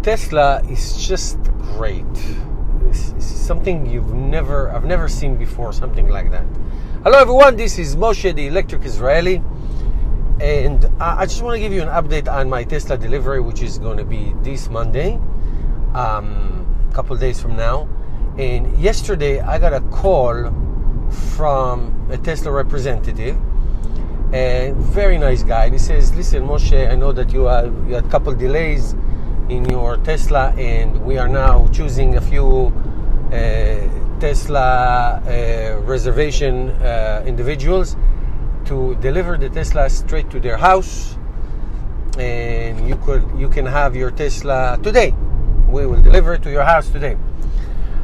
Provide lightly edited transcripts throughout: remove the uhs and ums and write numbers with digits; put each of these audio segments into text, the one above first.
Tesla is just great. It's something I've never seen before, something like that. Hello everyone, this is Moshe, the Electric Israeli, and I just want to give you an update on my Tesla delivery, which is going to be this Monday, a couple days from now. And yesterday I got a call from a Tesla representative, a very nice guy. He says, listen Moshe, I know that you had a couple delays in your Tesla, and we are now choosing a few Tesla reservation individuals to deliver the Tesla straight to their house, and you can have your Tesla today. We will deliver it to your house today.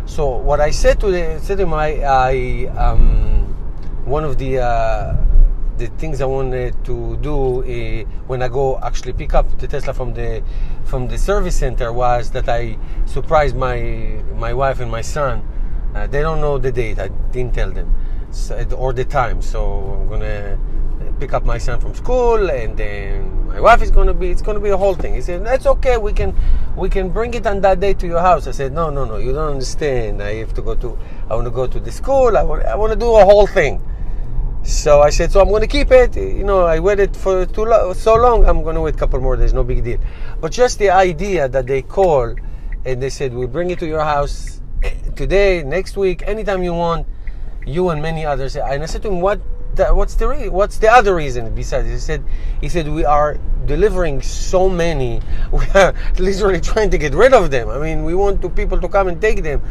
So what I said to him, one of the things I wanted to do when I go actually pick up the Tesla from the service center was that I surprised my wife and my son. They don't know the date. I didn't tell them, or the time. So I'm gonna pick up my son from school, and then my wife is gonna be. It's gonna be a whole thing. He said, "That's okay. We can bring it on that day to your house." I said, "No. You don't understand. I want to go to the school. I want to do a whole thing." So I said, so I'm going to keep it. I waited for so long. I'm going to wait a couple more days. No big deal. But just the idea that they call and they said, we'll bring it to your house today, next week, anytime you want, you and many others. And I said to him, what's the other reason besides? He said, we are delivering so many. We are literally trying to get rid of them. I mean, we want people to come and take them.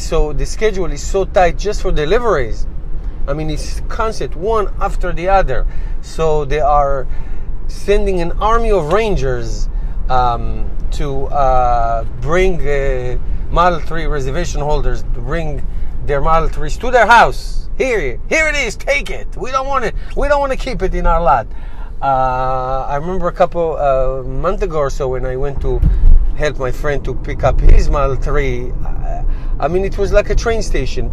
So the schedule is so tight just for deliveries. I mean, it's constant, one after the other. So they are sending an army of rangers to bring Model 3 reservation holders, to bring their Model 3s to their house. Here it is, take it. We don't want to keep it in our lot. I remember a couple months ago or so when I went to help my friend to pick up his Model 3. I mean, it was like a train station.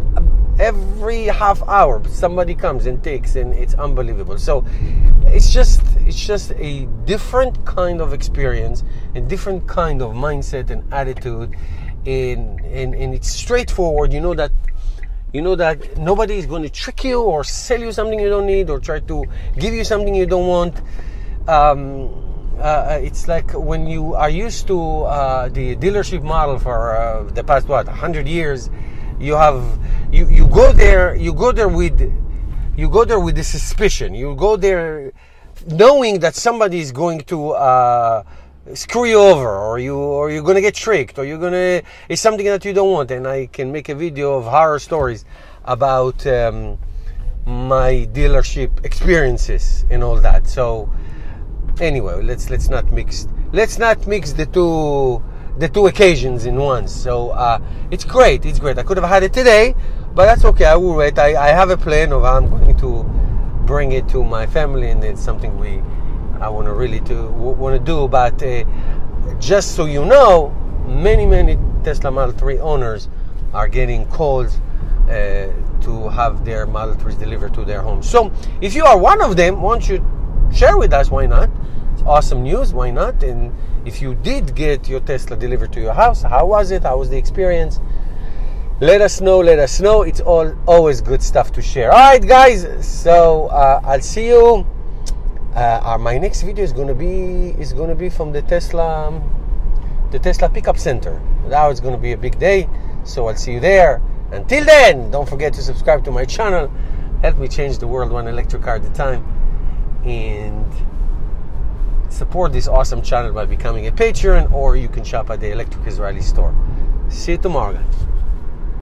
Every half hour somebody comes and takes, and it's unbelievable. So it's just a different kind of experience, a different kind of mindset and attitude, and it's straightforward. You know that nobody is going to trick you or sell you something you don't need or try to give you something you don't want. It's like when you are used to the dealership model for the past 100 years. You go there with the suspicion. You go there knowing that somebody is going to screw you over, or you're going to get tricked, or it's something that you don't want. And I can make a video of horror stories about my dealership experiences and all that. So anyway, let's not mix the two occasions in one. So it's great. I could have had it today, but that's okay. I will wait. I have a plan of how I'm going to bring it to my family, and it's something I want to do. But just so you know, many Tesla Model 3 owners are getting calls to have their Model 3s delivered to their homes. So if you are one of them, why don't you share with us? Why not? It's awesome news. Why not? And if you did get your Tesla delivered to your house, how was it? How was the experience? Let us know. It's always good stuff to share. All right, guys. So I'll see you. My next video is going to be from the Tesla pickup center. Now it's going to be a big day. So I'll see you there. Until then, don't forget to subscribe to my channel. Help me change the world one electric car at a time. And support this awesome channel by becoming a Patreon, or you can shop at the Electric Israeli store. See you tomorrow, guys.